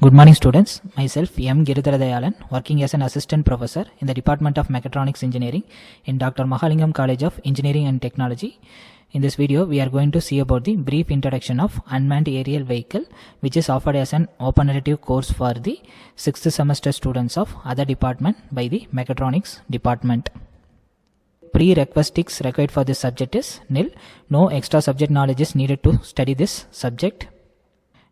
Good morning students, myself M. Giridhara Dayalan, working as an assistant professor in the Department of Mechatronics Engineering in Dr. Mahalingam College of Engineering and Technology. In this video, we are going to see about the brief introduction of unmanned aerial vehicle, which is offered as an open elective course for the 6th semester students of other department by the Mechatronics department. Prerequisites required for this subject is nil. No extra subject knowledge is needed to study this subject.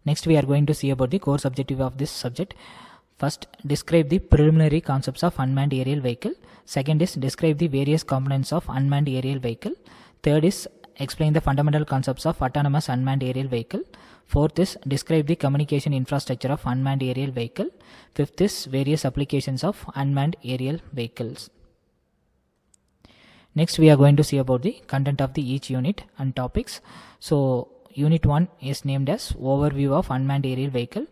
Next, we are going to see about the course objective of this subject. First, describe the preliminary concepts of unmanned aerial vehicle. Second is describe the various components of unmanned aerial vehicle. Third is explain the fundamental concepts of autonomous unmanned aerial vehicle. Fourth is describe the communication infrastructure of unmanned aerial vehicle. Fifth is various applications of unmanned aerial vehicles. Next, we are going to see about the content of the each unit and topics. So, Unit 1 is named as Overview of Unmanned Aerial Vehicle.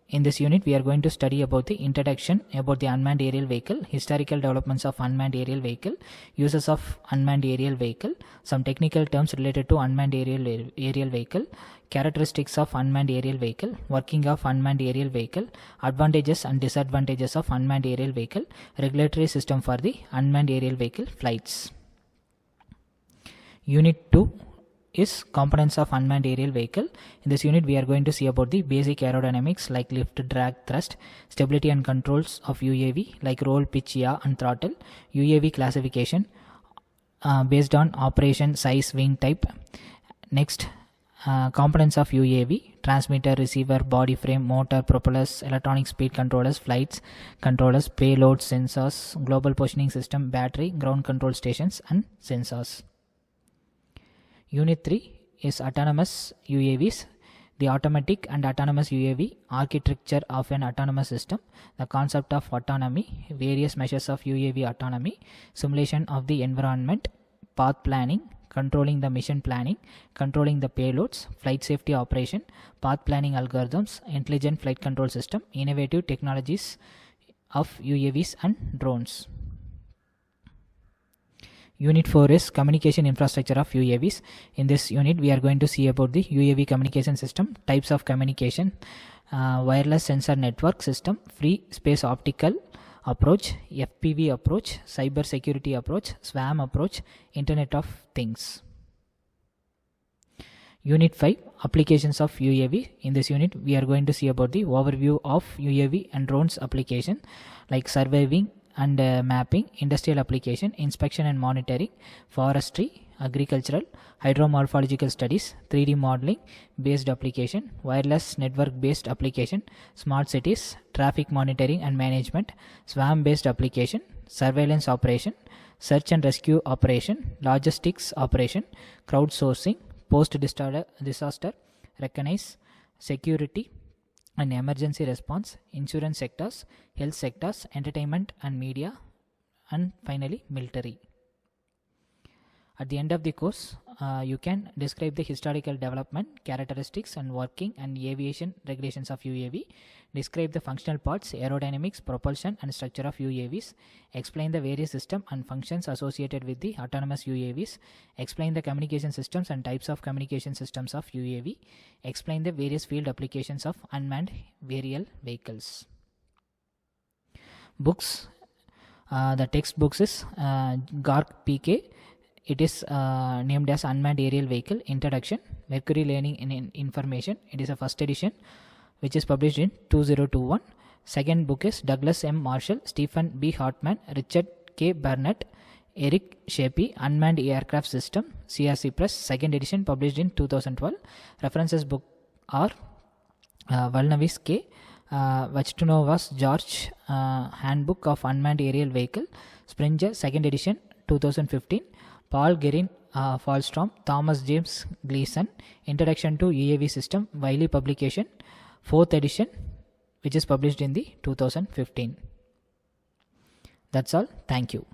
In this unit, we are going to study about the introduction about the unmanned aerial vehicle, historical developments of unmanned aerial vehicle, uses of unmanned aerial vehicle, some technical terms related to unmanned aerial vehicle, characteristics of unmanned aerial vehicle, working of unmanned aerial vehicle, advantages and disadvantages of unmanned aerial vehicle, regulatory system for the unmanned aerial vehicle flights. Unit 2 is components of unmanned aerial vehicle. In this unit, we are going to see about the basic aerodynamics like lift, drag, thrust, stability and controls of UAV like roll, pitch, yaw and throttle, UAV classification based on operation, size, wing type. Next, components of UAV, transmitter, receiver, body frame, motor, propellers, electronic speed controllers, flights, controllers, payloads, sensors, global positioning system, battery, ground control stations and sensors. Unit 3 is autonomous UAVs, the automatic and autonomous UAV architecture of an autonomous system, the concept of autonomy, various measures of UAV autonomy, simulation of the environment, path planning, controlling the mission planning, controlling the payloads, flight safety operation, path planning algorithms, intelligent flight control system, innovative technologies of UAVs and drones. Unit 4 is communication infrastructure of UAVs. In this unit, we are going to see about the UAV communication system, types of communication, wireless sensor network system, free space optical approach, FPV approach, cyber security approach, SWAM approach, Internet of Things. Unit 5, applications of UAV. In this unit, we are going to see about the overview of UAV and drones application like surveying and mapping, industrial application, inspection and monitoring, forestry, agricultural, hydromorphological studies, 3D modeling based application, wireless network based application, smart cities, traffic monitoring and management, SWAM based application, surveillance operation, search and rescue operation, logistics operation, crowdsourcing, post disaster recognize, security and emergency response, insurance sectors, health sectors, entertainment and media, and finally military. At the end of the course, you can describe the historical development, characteristics and working and aviation regulations of UAV, describe the functional parts, aerodynamics, propulsion and structure of UAVs, explain the various systems and functions associated with the autonomous UAVs, explain the communication systems and types of communication systems of UAV, explain the various field applications of unmanned aerial vehicles. Books, the textbooks is Garg PK. It is named as Unmanned Aerial Vehicle Introduction, Mercury Learning in Information. It is a first edition which is published in 2021. Second book is Douglas M. Marshall, Stephen B. Hartman, Richard K. Burnett, Eric Shapey, Unmanned Aircraft System, CRC Press, second edition published in 2012. References book are Valnavis K. Vachtunovas George, Handbook of Unmanned Aerial Vehicle, Springer, second edition 2015. Paul Gerin Falstrom, Thomas James Gleason, Introduction to UAV System, Wiley publication, 4th edition, which is published in the 2015. That's all. Thank you.